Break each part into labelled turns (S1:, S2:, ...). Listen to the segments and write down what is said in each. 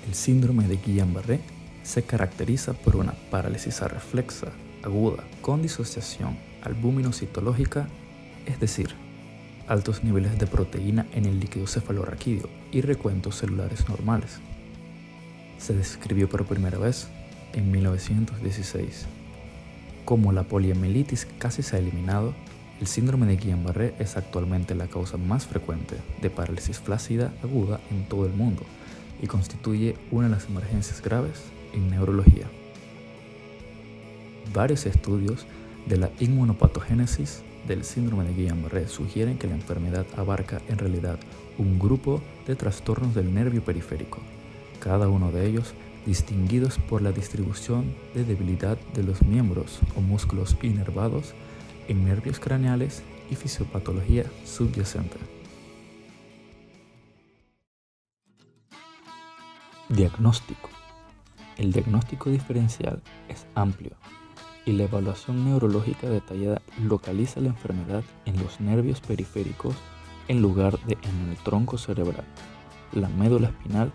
S1: El síndrome de Guillain-Barré se caracteriza por una parálisis reflexa aguda con disociación albúmino-citológica, es decir, altos niveles de proteína en el líquido cefalorraquídeo y recuentos celulares normales. Se describió por primera vez en 1916. Como la poliomielitis casi se ha eliminado, el síndrome de Guillain-Barré es actualmente la causa más frecuente de parálisis flácida aguda en todo el mundo y constituye una de las emergencias graves en neurología. Varios estudios de la inmunopatogénesis del síndrome de Guillain-Barré sugieren que la enfermedad abarca en realidad un grupo de trastornos del nervio periférico, cada uno de ellos distinguidos por la distribución de debilidad de los miembros o músculos inervados en nervios craneales y fisiopatología subyacente. Diagnóstico. El diagnóstico diferencial es amplio y la evaluación neurológica detallada localiza la enfermedad en los nervios periféricos en lugar de en el tronco cerebral, la médula espinal,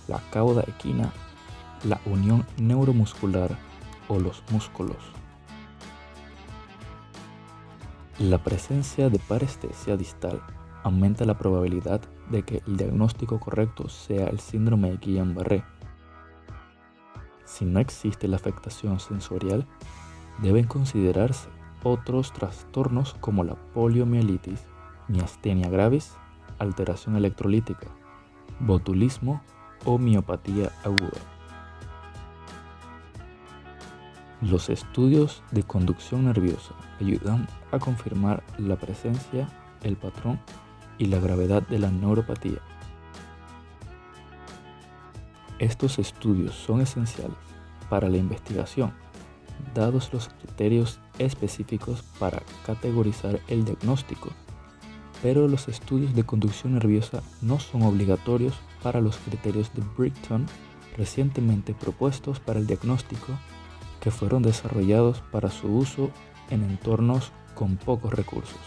S1: la cauda equina, la unión neuromuscular o los músculos. La presencia de parestesia distal aumenta la probabilidad de que el diagnóstico correcto sea el síndrome de Guillain-Barré. Si no existe la afectación sensorial, deben considerarse otros trastornos como la poliomielitis, miastenia gravis, alteración electrolítica, botulismo o miopatía aguda. Los estudios de conducción nerviosa ayudan a confirmar la presencia, el patrón y la gravedad de la neuropatía. Estos estudios son esenciales para la investigación, dados los criterios específicos para categorizar el diagnóstico, pero los estudios de conducción nerviosa no son obligatorios para los criterios de Brighton recientemente propuestos para el diagnóstico, que fueron desarrollados para su uso en entornos con pocos recursos.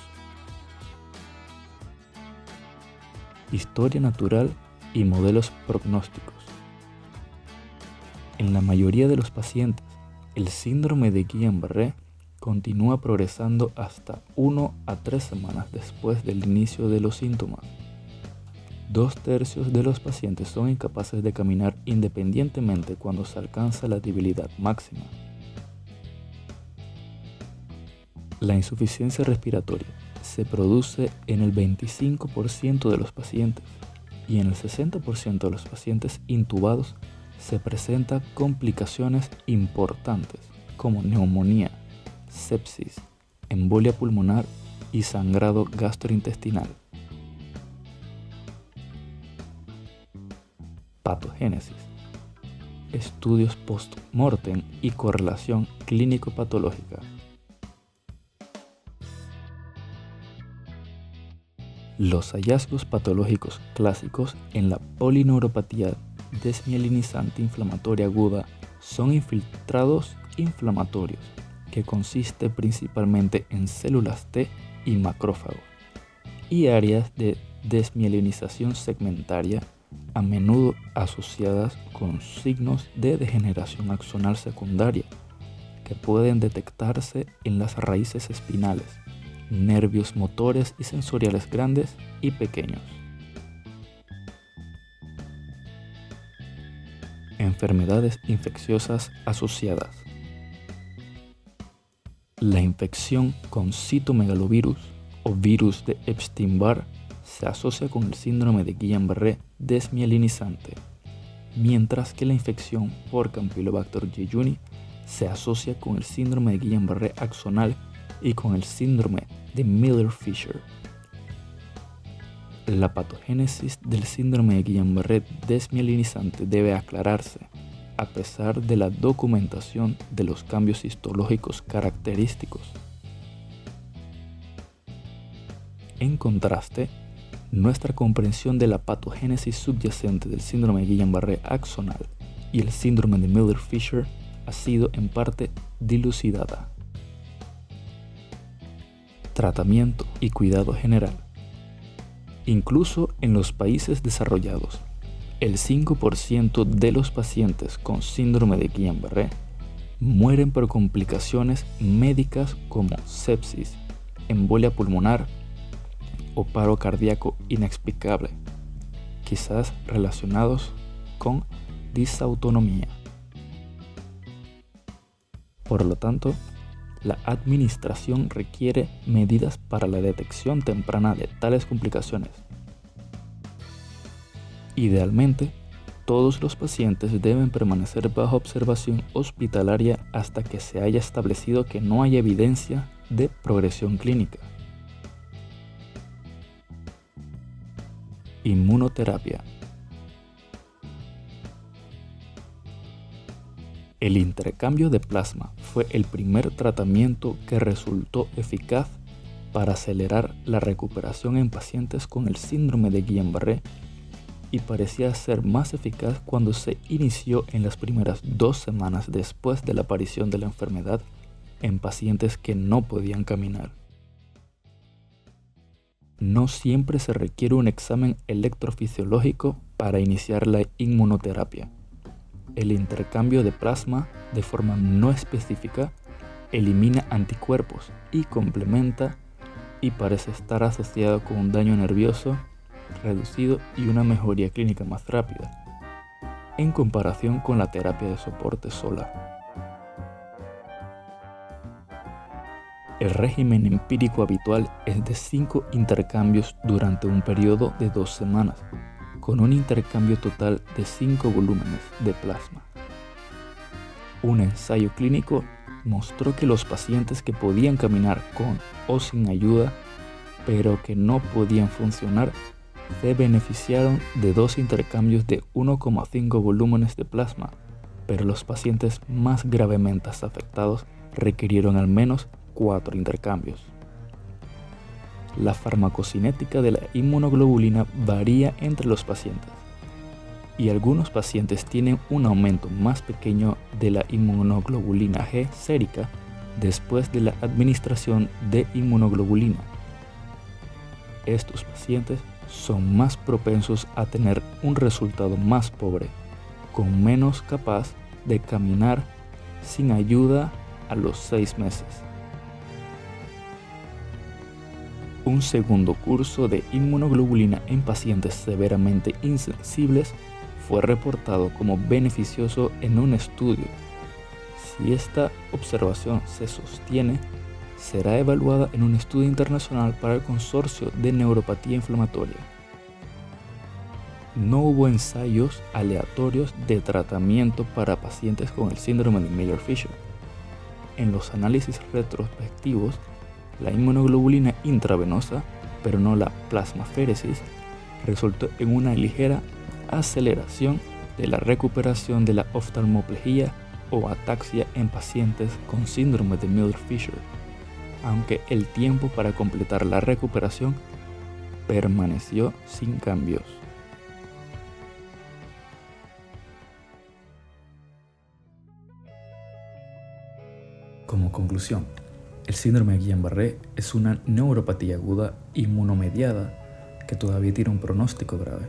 S1: Historia natural y modelos prognósticos. En la mayoría de los pacientes, el síndrome de Guillain-Barré continúa progresando hasta 1 a 3 semanas después del inicio de los síntomas. 2/3 de los pacientes son incapaces de caminar independientemente cuando se alcanza la debilidad máxima. La insuficiencia respiratoria se produce en el 25% de los pacientes y en el 60% de los pacientes intubados se presentan complicaciones importantes como neumonía, sepsis, embolia pulmonar y sangrado gastrointestinal. Patogénesis. Estudios post-mortem y correlación clínico-patológica. Los hallazgos patológicos clásicos en la polineuropatía desmielinizante inflamatoria aguda son infiltrados inflamatorios, que consiste principalmente en células T y macrófagos, y áreas de desmielinización segmentaria, a menudo asociadas con signos de degeneración axonal secundaria, que pueden detectarse en las raíces espinales, nervios motores y sensoriales grandes y pequeños. Enfermedades infecciosas asociadas. La infección con citomegalovirus o virus de Epstein-Barr se asocia con el síndrome de Guillain-Barré desmielinizante, mientras que la infección por Campylobacter jejuni se asocia con el síndrome de Guillain-Barré axonal y con el síndrome de Miller-Fisher. La patogénesis del síndrome de Guillain-Barré desmielinizante debe aclararse, a pesar de la documentación de los cambios histológicos característicos. En contraste, nuestra comprensión de la patogénesis subyacente del síndrome de Guillain-Barré axonal y el síndrome de Miller-Fisher ha sido en parte dilucidada. Tratamiento y cuidado general. Incluso en los países desarrollados, el 5% de los pacientes con síndrome de Guillain-Barré mueren por complicaciones médicas como sepsis, embolia pulmonar o paro cardíaco inexplicable, quizás relacionados con disautonomía. Por lo tanto, la administración requiere medidas para la detección temprana de tales complicaciones. Idealmente, todos los pacientes deben permanecer bajo observación hospitalaria hasta que se haya establecido que no hay evidencia de progresión clínica. Inmunoterapia. El intercambio de plasma fue el primer tratamiento que resultó eficaz para acelerar la recuperación en pacientes con el síndrome de Guillain-Barré y parecía ser más eficaz cuando se inició en las primeras 2 semanas después de la aparición de la enfermedad en pacientes que no podían caminar. No siempre se requiere un examen electrofisiológico para iniciar la inmunoterapia. El intercambio de plasma de forma no específica elimina anticuerpos y complementa y parece estar asociado con un daño nervioso reducido y una mejoría clínica más rápida, en comparación con la terapia de soporte sola. El régimen empírico habitual es de 5 intercambios durante un periodo de 2 semanas, con un intercambio total de 5 volúmenes de plasma. Un ensayo clínico mostró que los pacientes que podían caminar con o sin ayuda, pero que no podían funcionar, se beneficiaron de 2 intercambios de 1,5 volúmenes de plasma, pero los pacientes más gravemente afectados requirieron al menos 4 intercambios. La farmacocinética de la inmunoglobulina varía entre los pacientes, y algunos pacientes tienen un aumento más pequeño de la inmunoglobulina G sérica después de la administración de inmunoglobulina. Estos pacientes son más propensos a tener un resultado más pobre, con menos capaz de caminar sin ayuda a los 6 meses. Un segundo curso de inmunoglobulina en pacientes severamente insensibles fue reportado como beneficioso en un estudio. Si esta observación se sostiene, será evaluada en un estudio internacional para el Consorcio de Neuropatía Inflamatoria. No hubo ensayos aleatorios de tratamiento para pacientes con el síndrome de Miller-Fisher. En los análisis retrospectivos, la inmunoglobulina intravenosa, pero no la plasmaféresis, resultó en una ligera aceleración de la recuperación de la oftalmoplegia o ataxia en pacientes con síndrome de Miller-Fisher, aunque el tiempo para completar la recuperación permaneció sin cambios. Como conclusión, el síndrome de Guillain-Barré es una neuropatía aguda inmunomediada que todavía tiene un pronóstico grave.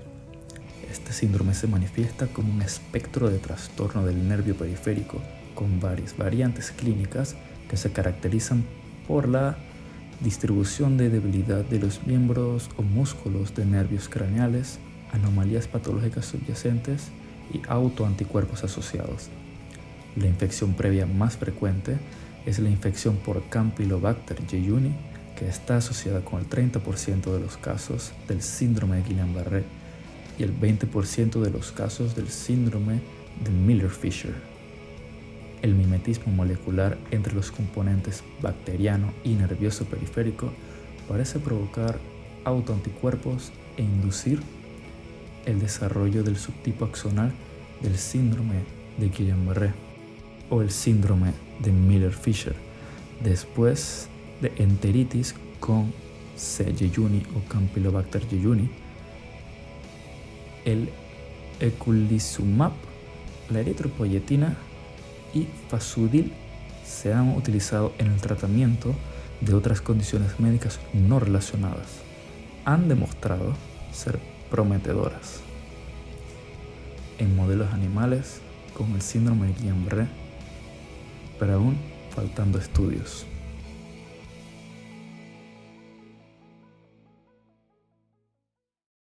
S1: Este síndrome se manifiesta como un espectro de trastorno del nervio periférico con varias variantes clínicas que se caracterizan por la distribución de debilidad de los miembros o músculos de nervios craneales, anomalías patológicas subyacentes y autoanticuerpos asociados. La infección previa más frecuente es la infección por Campylobacter jejuni, que está asociada con el 30% de los casos del síndrome de Guillain-Barré y el 20% de los casos del síndrome de Miller-Fisher. El mimetismo molecular entre los componentes bacteriano y nervioso periférico parece provocar autoanticuerpos e inducir el desarrollo del subtipo axonal del síndrome de Guillain-Barré o el síndrome de Miller-Fisher después de enteritis con C. jejuni o Campylobacter jejuni. El eculizumab, la eritropoyetina y fasudil se han utilizado en el tratamiento de otras condiciones médicas no relacionadas. Han demostrado ser prometedoras. en modelos animales con el síndrome de Guillain-Barré, pero aún faltando estudios.